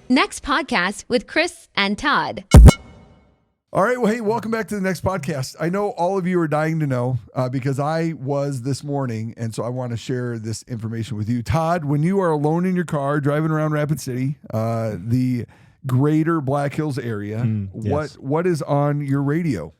Next podcast with Chris and Todd. All right. Well, hey, welcome back to the next podcast. I know all of you are dying to know because I was this morning, and so I want to share this information with you. Todd, when you are alone in your car driving around Rapid City, the greater Black Hills area, yes. what is on your radio?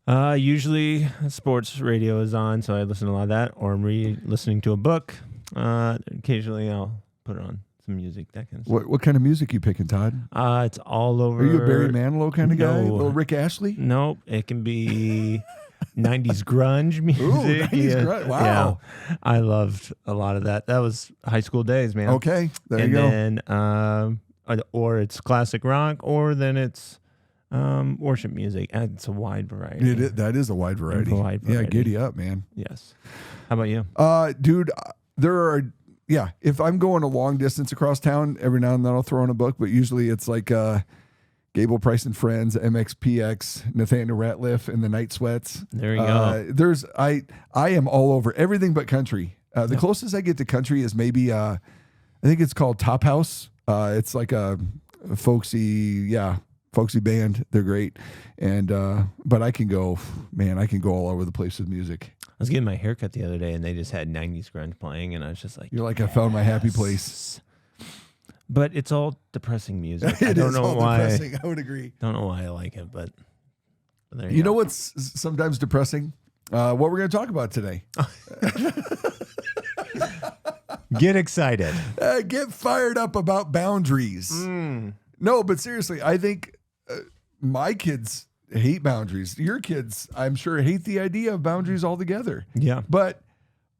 Usually sports radio is on, so I listen to a lot of that, or I'm listening to a book. Occasionally I'll put it on some music, that kind of stuff. What kind of music you picking, Todd? It's all over. Are you a Barry Manilow kind of guy? No. Little Rick Astley? Nope. It can be 90s grunge music. Ooh, 90s grunge. Wow. Yeah. I loved a lot of that. That was high school days, man. Okay. There you go. And then, or it's classic rock, or then it's worship music. And it's a wide variety. That is a wide variety. Yeah, giddy up, man. Yes. How about you? Dude, there are... Yeah, if I'm going a long distance across town, every now and then I'll throw in a book, but usually it's like Gable Price and Friends, MXPX, Nathaniel Ratliff, and the Night Sweats. There you go. I am all over everything but country. The closest I get to country is maybe I think it's called Top House. It's like a folksy band. They're great, and but I can go all over the place with music. I was getting my haircut the other day, and they just had 90s grunge playing, and I was just like, "You're like, I found my happy place." But it's all depressing music. I don't know why. Depressing. I would agree. Don't know why I like it, but there you know what's sometimes depressing? What we're going to talk about today. Get excited. Get fired up about boundaries. No, but seriously, I think my kids hate boundaries. Your kids, I'm sure, hate the idea of boundaries altogether. Yeah. But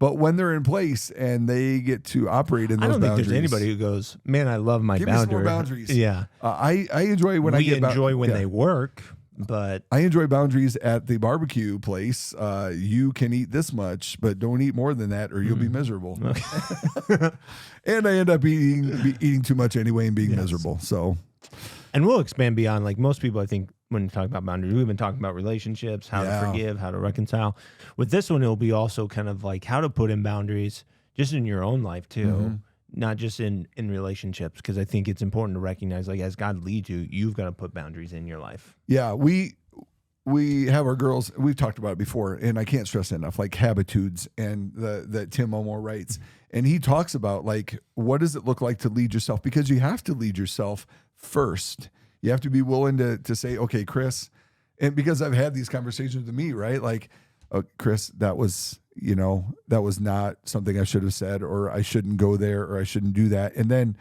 when they're in place and they get to operate in those boundaries. I don't think there's anybody who goes, man, I love my boundaries. Give me some more boundaries. Yeah. I enjoy when I get enjoy when they work, but I enjoy boundaries at the barbecue place. You can eat this much, but don't eat more than that or you'll be miserable. Okay. And I end up eating too much anyway and being miserable. So, and we'll expand beyond, like most people, I think, when you talk about boundaries, we've been talking about relationships, how to forgive, how to reconcile. With this one, it'll be also kind of like how to put in boundaries just in your own life too, not just in relationships, because I think it's important to recognize, like, as God leads you, you've got to put boundaries in your life. Yeah, we have our girls, we've talked about it before, and I can't stress it enough, like habitudes and that Tim Elmore writes. And he talks about, like, what does it look like to lead yourself? Because you have to lead yourself first. You have to be willing to say, okay, Chris, and because I've had these conversations with me, right? Like, oh, Chris, that was not something I should have said, or I shouldn't go there, or I shouldn't do that. And then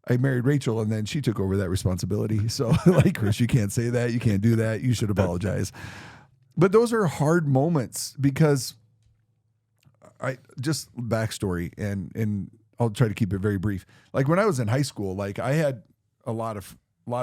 I married Rachel, and then she took over that responsibility. So, like, Chris, you can't say that. You can't do that. You should apologize. But those are hard moments because I just backstory, and I'll try to keep it very brief. Like when I was in high school, like I had a lot of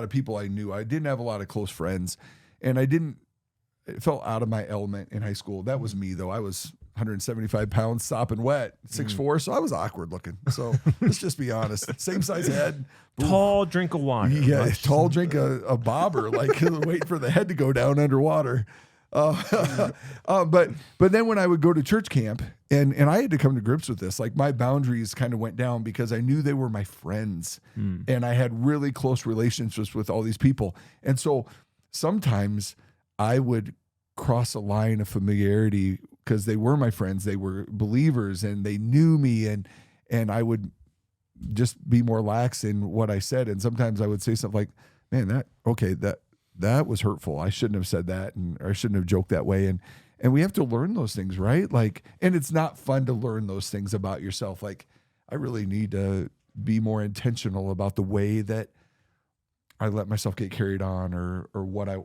people I knew. I didn't have a lot of close friends, and it felt out of my element in high school. That was me, though. I was 175 pounds, sopping wet, 6'4", so I was awkward looking. So let's just be honest. Same size head. Tall drink of water. Yeah, tall drink a bobber, like wait for the head to go down underwater. But then when I would go to church camp, and I had to come to grips with this, like my boundaries kind of went down because I knew they were my friends, and I had really close relationships with all these people. And so sometimes I would cross a line of familiarity because they were my friends, they were believers, and they knew me, and I would just be more lax in what I said. And sometimes I would say something like, man, that was hurtful. I shouldn't have said that, or I shouldn't have joked that way. And we have to learn those things, right? Like, and it's not fun to learn those things about yourself. Like, I really need to be more intentional about the way that I let myself get carried on, or what I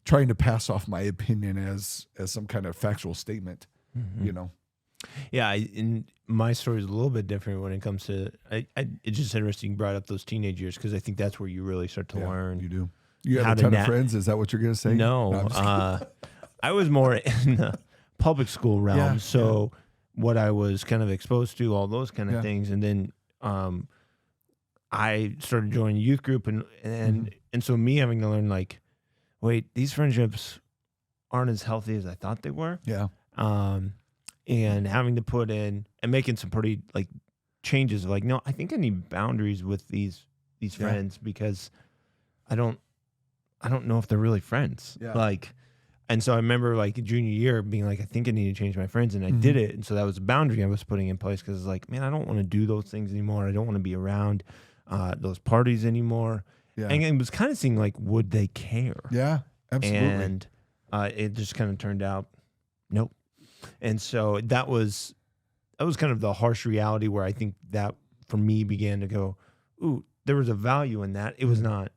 trying to pass off my opinion as some kind of factual statement, you know? Yeah, in my story is a little bit different when it comes to. It's just interesting you brought up those teenage years, because I think that's where you really start to learn. You do. You have a ton of friends. Is that what you're going to say? No, I was more in the public school realm. What I was kind of exposed to, all those kind of things, and then I started joining a youth group, and so me having to learn, like, wait, these friendships aren't as healthy as I thought they were. Yeah. And having to put in and making some pretty, like, changes. Like, no, I think I need boundaries with these these friends because I don't know if they're really friends. Yeah. Like, and so I remember like junior year being like, I think I need to change my friends, and I did it. And so that was a boundary I was putting in place because it's like, man, I don't want to do those things anymore. I don't want to be around those parties anymore. Yeah. And it was kind of seeing like, would they care? Yeah, absolutely. And it just kind of turned out, nope. And so that was kind of the harsh reality where I think that for me began to go, ooh, there was a value in that. It was not.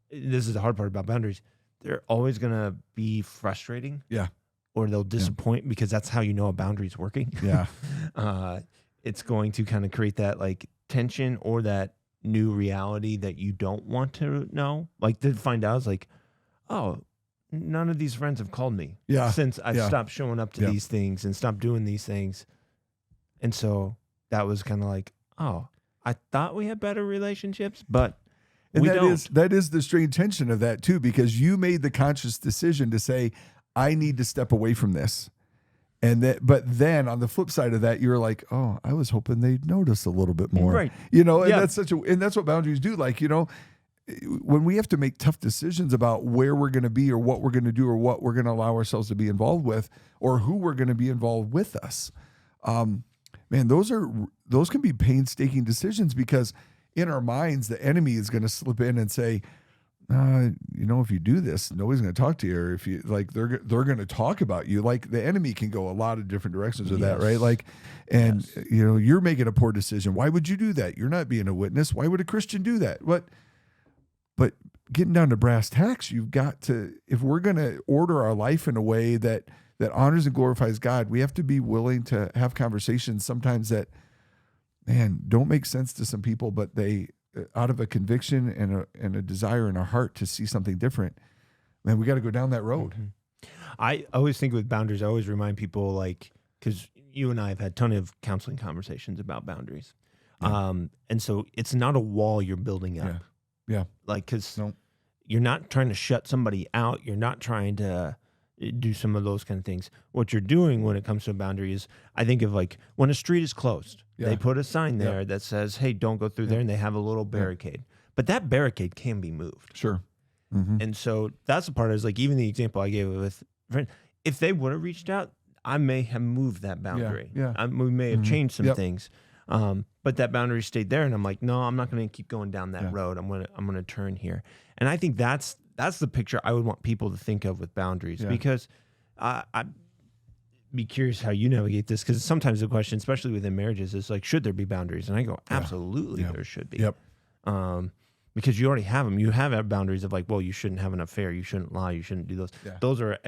This is the hard part about boundaries. They're always going to be frustrating. Yeah. Or they'll disappoint because that's how you know a boundary is working. Yeah. It's going to kind of create that like tension or that new reality that you don't want to know. Like to find out, it's like, oh, none of these friends have called me since I've stopped showing up to these things and stopped doing these things. And so that was kind of like, oh, I thought we had better relationships, but and we that don't. That is the strange tension of that too, because you made the conscious decision to say, I need to step away from this. But then on the flip side of that, you're like, oh, I was hoping they'd notice a little bit more. Right. And that's what boundaries do. Like, when we have to make tough decisions about where we're going to be or what we're going to do or what we're going to allow ourselves to be involved with or who we're going to be involved with us. Man, those can be painstaking decisions because in our minds, the enemy is going to slip in and say, if you do this, nobody's going to talk to you. Or if you like, they're going to talk about you. Like the enemy can go a lot of different directions with that, right? Like, and you're making a poor decision. Why would you do that? You're not being a witness. Why would a Christian do that? But getting down to brass tacks, you've got to, if we're going to order our life in a way that honors and glorifies God, we have to be willing to have conversations sometimes that, man, don't make sense to some people, but they, out of a conviction and a desire in our heart to see something different, man, we got to go down that road. I always think with boundaries, I always remind people, like, because you and I have had a ton of counseling conversations about boundaries. And so it's not a wall you're building up. Yeah. Like, because you're not trying to shut somebody out. You're not trying to do some of those kind of things. What you're doing when it comes to a boundary is, I think of like when a street is closed, they put a sign there that says, hey, don't go through there. And they have a little barricade. But that barricade can be moved. Sure. Mm-hmm. And so that's the part is like, even the example I gave with friend, if they would have reached out, I may have moved that boundary. We may have changed some things. But that boundary stayed there. And I'm like, no, I'm not going to keep going down that road. I'm going to turn here. And I think that's the picture I would want people to think of with boundaries, because I'd be curious how you navigate this, because sometimes the question, especially within marriages, is like, should there be boundaries? And I go, absolutely, there should be. Because you already have them. You have boundaries of like, well, you shouldn't have an affair, you shouldn't lie, you shouldn't do those. Those are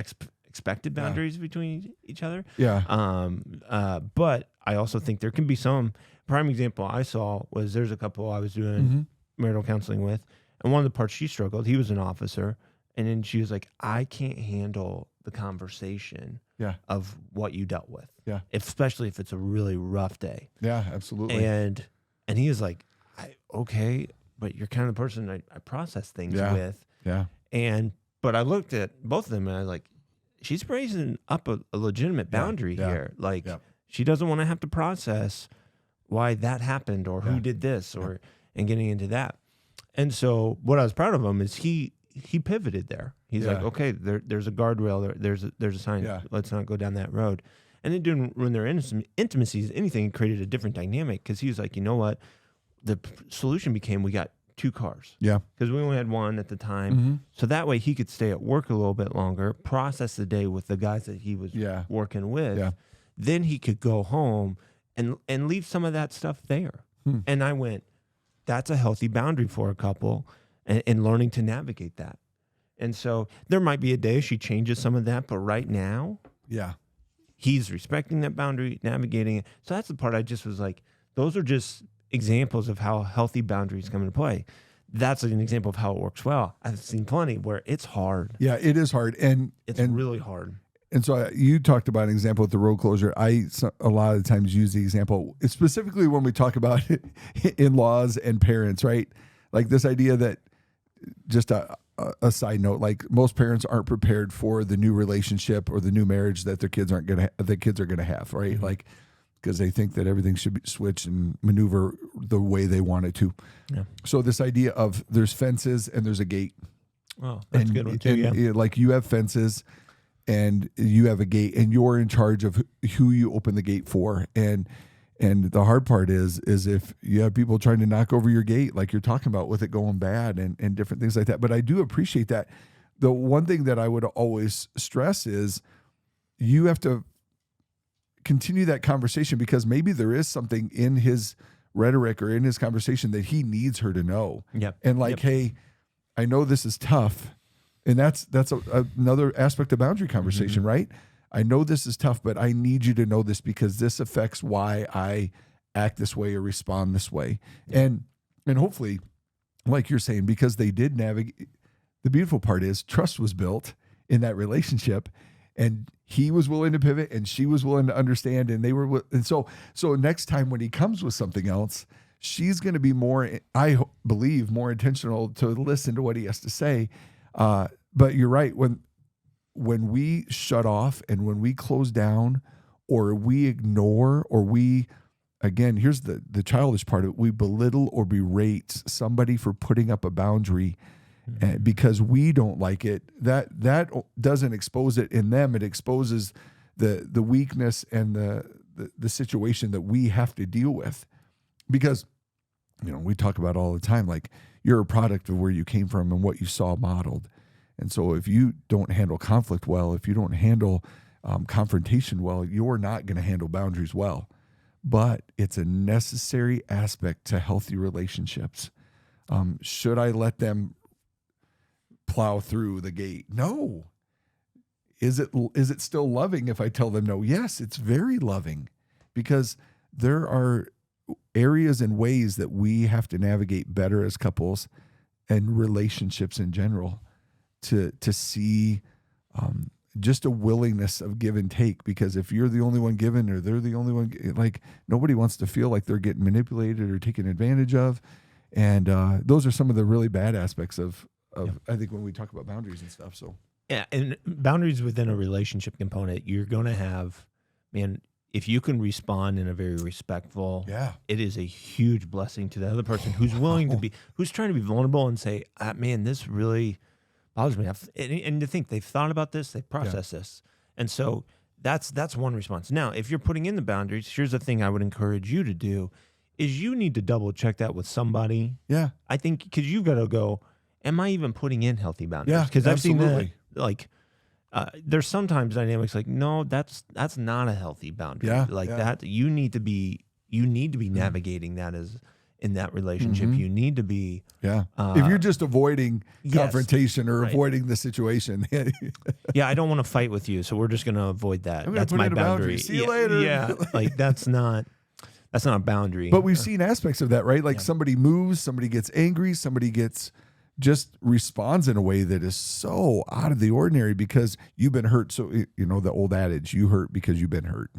expected boundaries between each other. But I also think there can be some. Prime example I saw was there's a couple I was doing marital counseling with, and one of the parts she struggled, he was an officer, and then she was like, I can't handle the conversation of what you dealt with. Especially if it's a really rough day. Yeah, absolutely. And he was like, okay, but you're kind of the person I process things with. But I looked at both of them and I was like, she's raising up a legitimate boundary here. Like she doesn't want to have to process why that happened or who did this and getting into that. And so what I was proud of him is he pivoted there. He's like, okay, there's a guardrail, there's a sign. Let's not go down that road. And it didn't ruin their intimacies. Anything, it created a different dynamic, because he was like, you know what? The solution became we got 2 cars. Because we only had one at the time. So that way he could stay at work a little bit longer, process the day with the guys that he was working with. Then he could go home and leave some of that stuff there. And I went, that's a healthy boundary for a couple, and learning to navigate that. And so there might be a day she changes some of that, but right now, he's respecting that boundary, navigating it. So that's the part I just was like, those are just examples of how healthy boundaries come into play. That's an example of how it works well. I've seen plenty where it's hard. Yeah, it is hard. And it's really hard. And so you talked about an example with the road closure. I a lot of times use the example, specifically when we talk about in-laws and parents, right? Like this idea that, just a side note, like most parents aren't prepared for the new relationship or the new marriage that their kids are going to have, right? Like because they think that everything should be switched and maneuver the way they want it to. Yeah. So this idea of there's fences and there's a gate. Oh, that's a good one too. Yeah. Like you have fences and you have a gate, and you're in charge of who you open the gate for. And the hard part is if you have people trying to knock over your gate, like you're talking about, with it going bad and different things like that. But I do appreciate that. The one thing that I would always stress is you have to continue that conversation, because maybe there is something in his rhetoric or in his conversation that he needs her to know. Yep. And like, hey, I know this is tough. And that's another aspect of boundary conversation, right? I know this is tough, but I need you to know this because this affects why I act this way or respond this way. And hopefully, like you're saying, because they did navigate, the beautiful part is trust was built in that relationship, and he was willing to pivot and she was willing to understand, and they were, and so next time when he comes with something else, she's going to be more, I believe, more intentional to listen to what he has to say. But you're right. When we shut off and when we close down or we ignore or we, again, here's the childish part of it, we belittle or berate somebody for putting up a boundary because we don't like it, that doesn't expose it in them. It exposes the weakness and the situation that we have to deal with. Because, we talk about all the time, like you're a product of where you came from and what you saw modeled. And so if you don't handle conflict well, if you don't handle confrontation well, you're not going to handle boundaries well. But it's a necessary aspect to healthy relationships. Should I let them plow through the gate? No. Is it still loving if I tell them no? Yes, it's very loving, because there are areas and ways that we have to navigate better as couples and relationships in general to see just a willingness of give and take. Because if you're the only one giving or they're the only one, like nobody wants to feel like they're getting manipulated or taken advantage of. And those are some of the really bad aspects of I think when we talk about boundaries and stuff. So yeah, and boundaries within a relationship component, you're going to have, man, if you can respond in a very respectful, it is a huge blessing to the other person who's willing to be, who's trying to be vulnerable and say, man, this really bothers me. And to think they've thought about this, they've processed this. And so that's one response. Now, if you're putting in the boundaries, here's the thing I would encourage you to do is you need to double check that with somebody. Yeah. I think, because you've got to go, am I even putting in healthy boundaries? Yeah, because I've seen that, like, there's sometimes dynamics like, no, that's not a healthy boundary. That you need to be navigating that as in that relationship. You need to be. If you're just avoiding confrontation or avoiding the situation. I don't want to fight with you, so we're just going to avoid that. That's my boundary. See you later. Yeah. Like that's not a boundary. But we've seen aspects of that, right? Like somebody moves, somebody gets angry, somebody just responds in a way that is so out of the ordinary because you've been hurt. So, the old adage, you hurt because you've been hurt.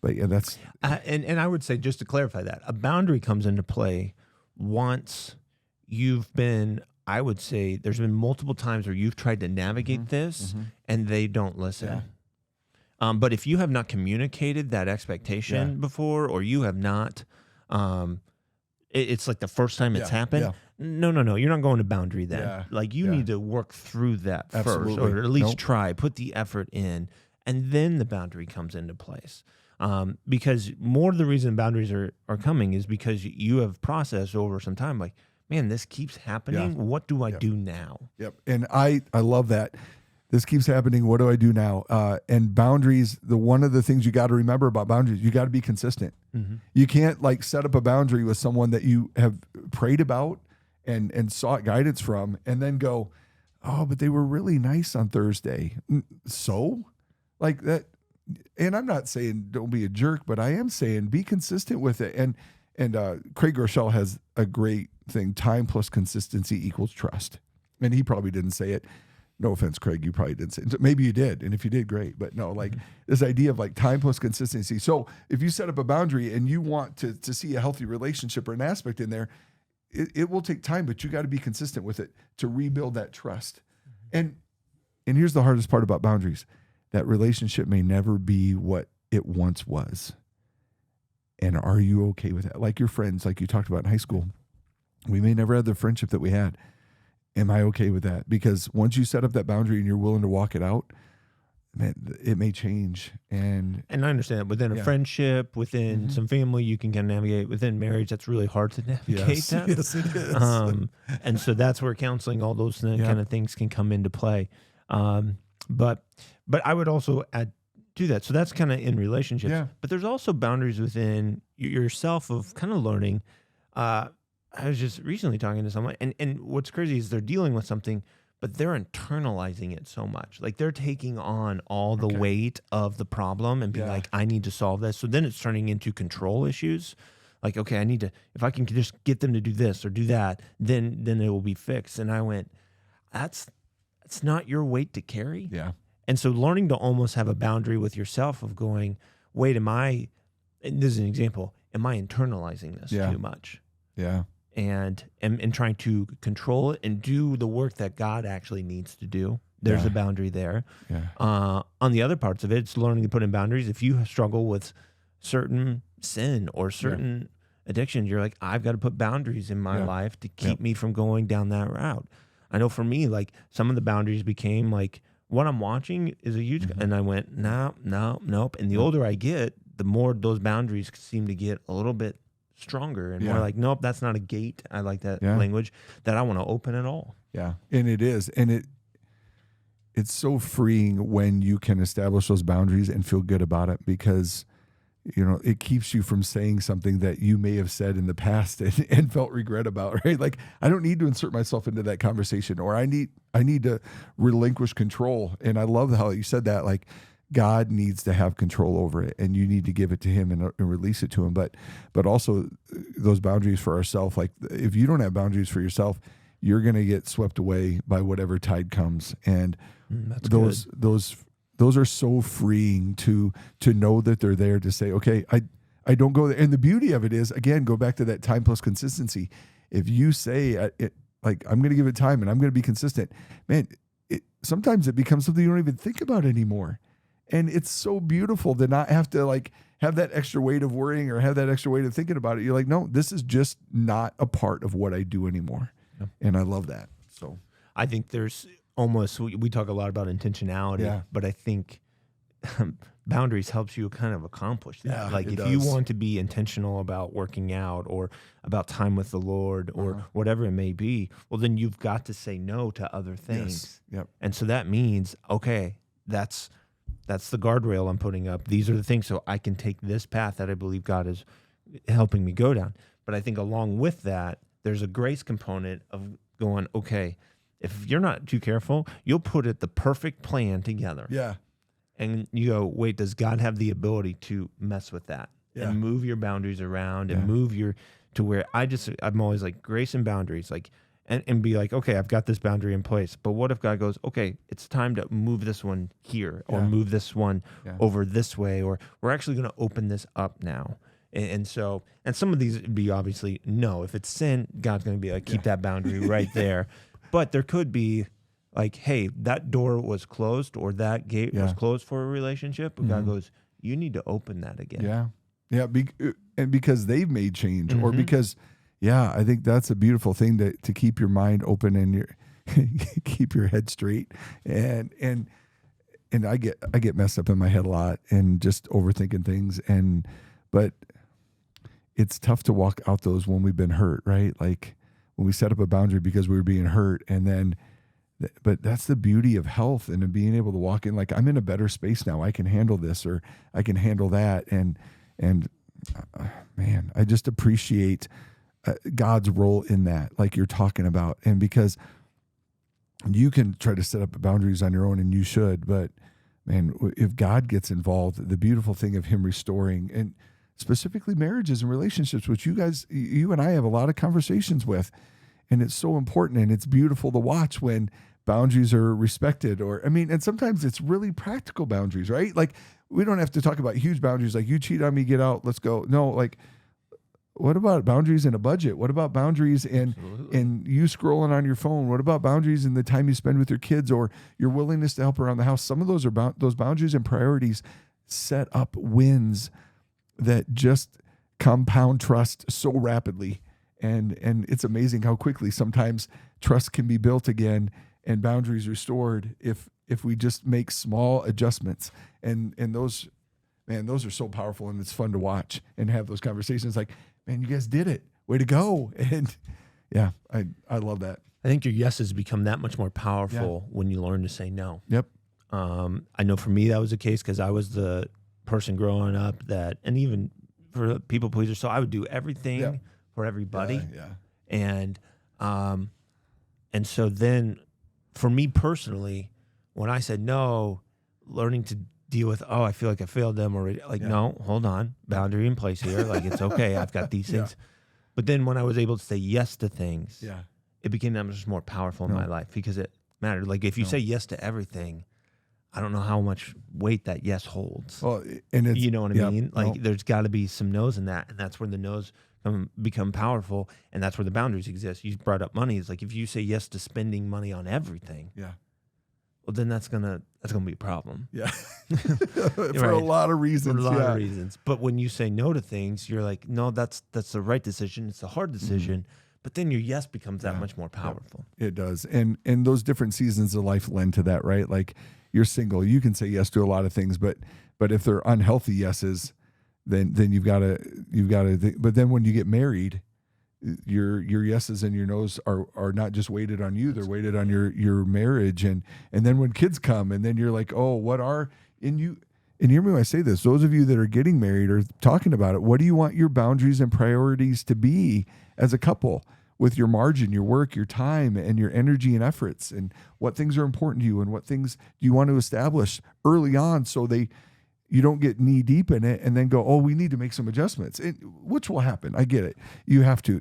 But that's. And I would say, just to clarify that, a boundary comes into play once you've been, I would say there's been multiple times where you've tried to navigate this and they don't listen. But if you have not communicated that expectation before, or you have not, it's like the first time it's happened. No. You're not going to boundary then. Like you need to work through that first, or at least try, put the effort in, and then the boundary comes into place. Because more of the reason boundaries are coming is because you have processed over some time, like, man, this keeps happening. What do I do now? And I love that. This keeps happening. What do I do now? And boundaries, one of the things you got to remember about boundaries, you got to be consistent. You can't like set up a boundary with someone that you have prayed about and sought guidance from, and then go, oh, but they were really nice on Thursday. So like that. And I'm not saying don't be a jerk, but I am saying be consistent with it. And Craig Rochelle has a great thing: time plus consistency equals trust. And he probably didn't say it. No offense, Craig, you probably didn't say it. Maybe you did. And if you did, great. But no, like this idea of like time plus consistency. So if you set up a boundary and you want to see a healthy relationship or an aspect in there, it will take time, but you got to be consistent with it to rebuild that trust. And here's the hardest part about boundaries: that relationship may never be what it once was. And are you okay with that? Like your friends, like you talked about in high school, we may never have the friendship that we had. Am I okay with that? Because once you set up that boundary and you're willing to walk it out, man, it may change. And I understand that within a friendship, within some family, you can kind of navigate. Within marriage, that's really hard to navigate that. Yes, it is. And so that's where counseling, all those kind of things can come into play. But I would also add to that. So that's kind of in relationships. Yeah. But there's also boundaries within yourself of kind of learning. I was just recently talking to someone, and what's crazy is they're dealing with something, but they're internalizing it so much. Like they're taking on all the weight of the problem and being like, I need to solve this. So then it's turning into control issues. Like, okay, I need to, if I can just get them to do this or do that, then it will be fixed. And I went, that's not your weight to carry. Yeah. And so learning to almost have a boundary with yourself of going, wait, and this is an example, am I internalizing this too much? Yeah. And trying to control it and do the work that God actually needs to do. There's a boundary there. Yeah. On the other parts of it, it's learning to put in boundaries. If you struggle with certain sin or certain addiction, you're like, I've got to put boundaries in my life to keep me from going down that route. I know for me, like some of the boundaries became like, what I'm watching is a huge, and I went, nope. And the older I get, the more those boundaries seem to get a little bit stronger and more like, nope, that's not a gate. I like that language that I want to open it all. Yeah. And it is. And it's so freeing when you can establish those boundaries and feel good about it, because it keeps you from saying something that you may have said in the past and felt regret about, right? Like, I don't need to insert myself into that conversation, or I need to relinquish control. And I love how you said that, like, God needs to have control over it, and you need to give it to him and release it to him. But also those boundaries for ourselves, like if you don't have boundaries for yourself, you're going to get swept away by whatever tide comes. And those are so freeing to know that they're there to say, okay, I don't go there. And the beauty of it is, again, go back to that time plus consistency. If you say like, I'm going to give it time and I'm going to be consistent, man, sometimes it becomes something you don't even think about anymore. And it's so beautiful to not have to like have that extra weight of worrying or have that extra weight of thinking about it. You're like, no, this is just not a part of what I do anymore. Yeah. And I love that. So I think there's almost, we talk a lot about intentionality, but I think boundaries helps you kind of accomplish that. Yeah, like if you want to be intentional about working out or about time with the Lord or whatever it may be, well, then you've got to say no to other things. Yes. Yep. And so that means, okay, that's the guardrail I'm putting up. These are the things, so I can take this path that I believe God is helping me go down. But I think along with that, there's a grace component of going, okay, if you're not too careful, you'll put the perfect plan together. Yeah. And you go, wait, does God have the ability to mess with that and move your boundaries around and move to where I'm always like grace and boundaries, like, and be like, okay, I've got this boundary in place, but what if God goes, okay, it's time to move this one here or move this one over this way, or we're actually going to open this up now. And so some of these would be obviously no, if it's sin, God's going to be like, keep that boundary right there. But there could be like, hey, that door was closed or that gate was closed for a relationship. But God goes, you need to open that again. Yeah. Yeah. And because they've made change or because, I think that's a beautiful thing to keep your mind open and keep your head straight. And I get messed up in my head a lot and just overthinking things. But it's tough to walk out those when we've been hurt, right? Like when we set up a boundary because we were being hurt, and then, but that's the beauty of health and being able to walk in, like, I'm in a better space now. I can handle this, or I can handle that. And man, I just appreciate God's role in that, like you're talking about. And because you can try to set up boundaries on your own, and you should, but man, if God gets involved, the beautiful thing of him restoring, and specifically marriages and relationships, which you and I have a lot of conversations with, and it's so important, and it's beautiful to watch when boundaries are respected, and sometimes it's really practical boundaries, right? Like, we don't have to talk about huge boundaries, like you cheat on me, get out, let's go. No, like, what about boundaries in a budget? What about boundaries in you scrolling on your phone? What about boundaries in the time you spend with your kids or your willingness to help around the house? Some of those are those boundaries and priorities set up wins that just compound trust so rapidly. And it's amazing how quickly sometimes trust can be built again and boundaries restored if we just make small adjustments. And those, man, those are so powerful, and it's fun to watch and have those conversations like, man, you guys did it. Way to go. And yeah, I love that. I think your yeses become that much more powerful when you learn to say no. Yep. I know for me that was the case because I was the person growing up that, and even for people pleasers, so I would do everything for everybody. And so then for me personally, when I said no, learning to deal with, I feel like I failed them already. Like, no, hold on, boundary in place here. Like, it's okay. I've got these things. But then when I was able to say yes to things, it became that much more powerful in my life because it mattered. Like, if you say yes to everything, I don't know how much weight that yes holds. Well, and it's, you know what I mean? Like, there's got to be some no's in that, and that's where the no's become powerful, and that's where the boundaries exist. You brought up money. It's like if you say yes to spending money on everything, well, then that's gonna be a problem. Yeah, for a lot of reasons. For a lot of reasons. But when you say no to things, you're like, no, that's the right decision. It's a hard decision. But then your yes becomes that much more powerful. It does, and those different seasons of life lend to that, right? Like, you're single, you can say yes to a lot of things, but if they're unhealthy yeses, then you've got to. But then when you get married, your yeses and your nos are not just weighted on you; they're weighted on your marriage, and then when kids come, and then you're like, oh, what are in you? And hear me when I say this: those of you that are getting married or talking about it, what do you want your boundaries and priorities to be as a couple? With your margin, your work, your time, and your energy and efforts, and what things are important to you, and what things do you want to establish early on, so you don't get knee deep in it and then go, oh, we need to make some adjustments, which will happen. I get it. You have to,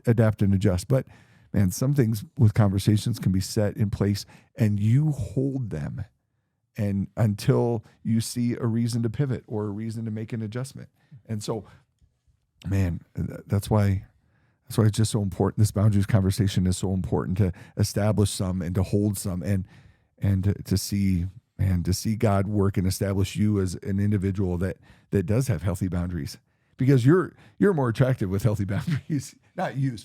adapt and adjust. But man, some things with conversations can be set in place, and you hold them, and until you see a reason to pivot or a reason to make an adjustment. And so, man, that's why it's just so important. This boundaries conversation is so important, to establish some and to hold some, and to see God work and establish you as an individual that does have healthy boundaries, because you're more attractive with healthy boundaries. Not you,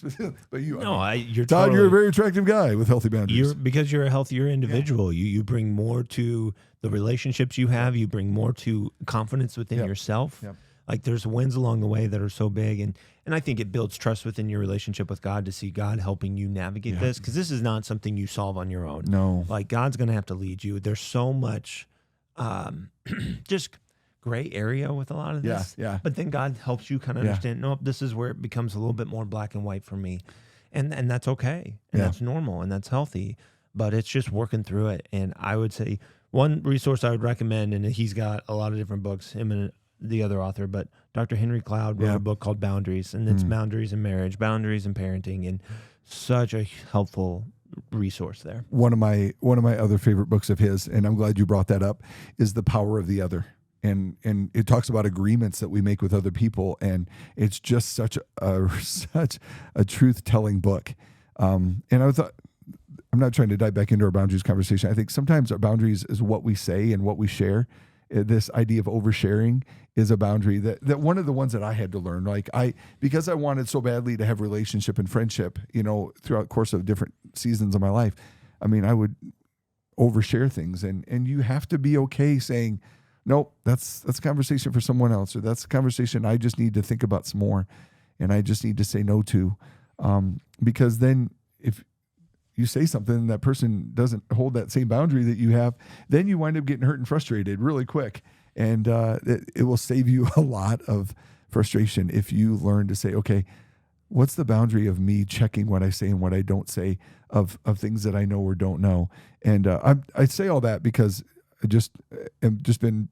but you. No, you're Todd. totally, you're a very attractive guy with healthy boundaries. Because you're a healthier individual. You bring more to the relationships you have. You bring more to confidence within yourself. Like, there's wins along the way that are so big, and I think it builds trust within your relationship with God to see God helping you navigate this, because this is not something you solve on your own. No, like, God's going to have to lead you. There's so much just gray area with a lot of this. But then God helps you kind of understand, nope, this is where it becomes a little bit more black and white for me, and that's okay, and that's normal, and that's healthy. But it's just working through it. And I would say one resource I would recommend, and he's got a lot of different books, him and the other author, but Dr. Henry Cloud wrote a book called Boundaries, and it's boundaries in marriage, boundaries in parenting, and such a helpful resource there. One of my other favorite books of his, and I'm glad you brought that up, is The Power of the Other. And it talks about agreements that we make with other people, and it's just such a truth-telling book. And I thought, I'm not trying to dive back into our boundaries conversation. I think sometimes our boundaries is what we say and what we share. This idea of oversharing is a boundary that one of the ones that I had to learn. Like, because I wanted so badly to have relationship and friendship, throughout the course of different seasons of my life. I mean, I would overshare things, and you have to be okay saying, nope, that's a conversation for someone else, or that's a conversation I just need to think about some more, and I just need to say no to, because then if you say something and that person doesn't hold that same boundary that you have, then you wind up getting hurt and frustrated really quick. And it will save you a lot of frustration if you learn to say, okay, what's the boundary of me checking what I say and what I don't say of things that I know or don't know? And I say all that because I just been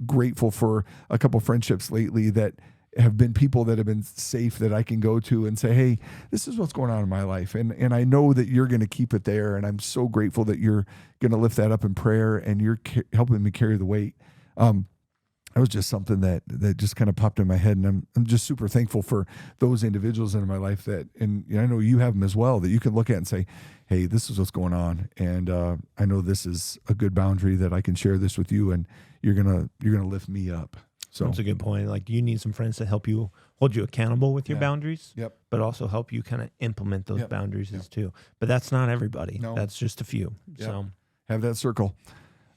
grateful for a couple friendships lately that have been people that have been safe that I can go to and say, hey, this is what's going on in my life. And I know that you're going to keep it there. And I'm so grateful that you're going to lift that up in prayer and you're helping me carry the weight. That was just something that just kind of popped in my head. And I'm just super thankful for those individuals in my life and I know you have them as well, that you can look at and say, hey, this is what's going on. And I know this is a good boundary that I can share this with you, and you're going to lift me up. So that's a good point. Like you need some friends to help you hold you accountable with your boundaries, Yep. but also help you kind of implement those Yep. boundaries too. But that's not everybody. No. That's just a few. Yep. So have that circle.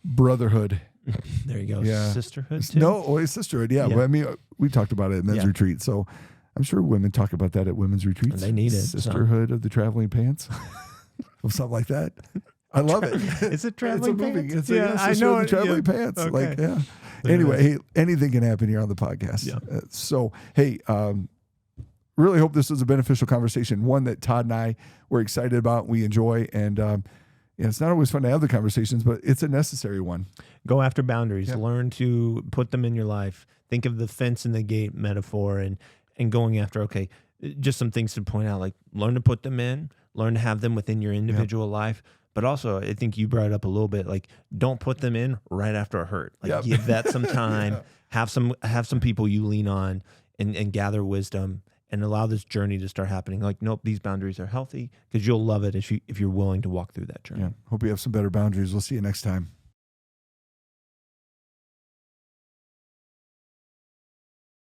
Brotherhood. there you go. Yeah. Sisterhood too. No, always sisterhood. Yeah. Yeah. Well, I mean, we talked about it at men's retreat. So I'm sure women talk about that at women's retreats. And they need it. Sisterhood of the traveling pants. Or something like that. I love it. Is it traveling It's a movie. pants? It's I know the traveling pants. Okay. Like, yeah. There Anyway, hey, anything can happen here on the podcast. Yeah. So, hey, really hope this was a beneficial conversation. One that Todd and I were excited about. We enjoy, and it's not always fun to have the conversations, but it's a necessary one. Go after boundaries. Yep. Learn to put them in your life. Think of the fence and the gate metaphor, and going after. Okay, just some things to point out. Like learn to put them in. Learn to have them within your individual life. But also, I think you brought it up a little bit. Like, don't put them in right after a hurt. Like, give that some time. Have some people you lean on, and gather wisdom, and allow this journey to start happening. Like, nope, these boundaries are healthy, because you'll love it if you're willing to walk through that journey. Yeah. Hope you have some better boundaries. We'll see you next time.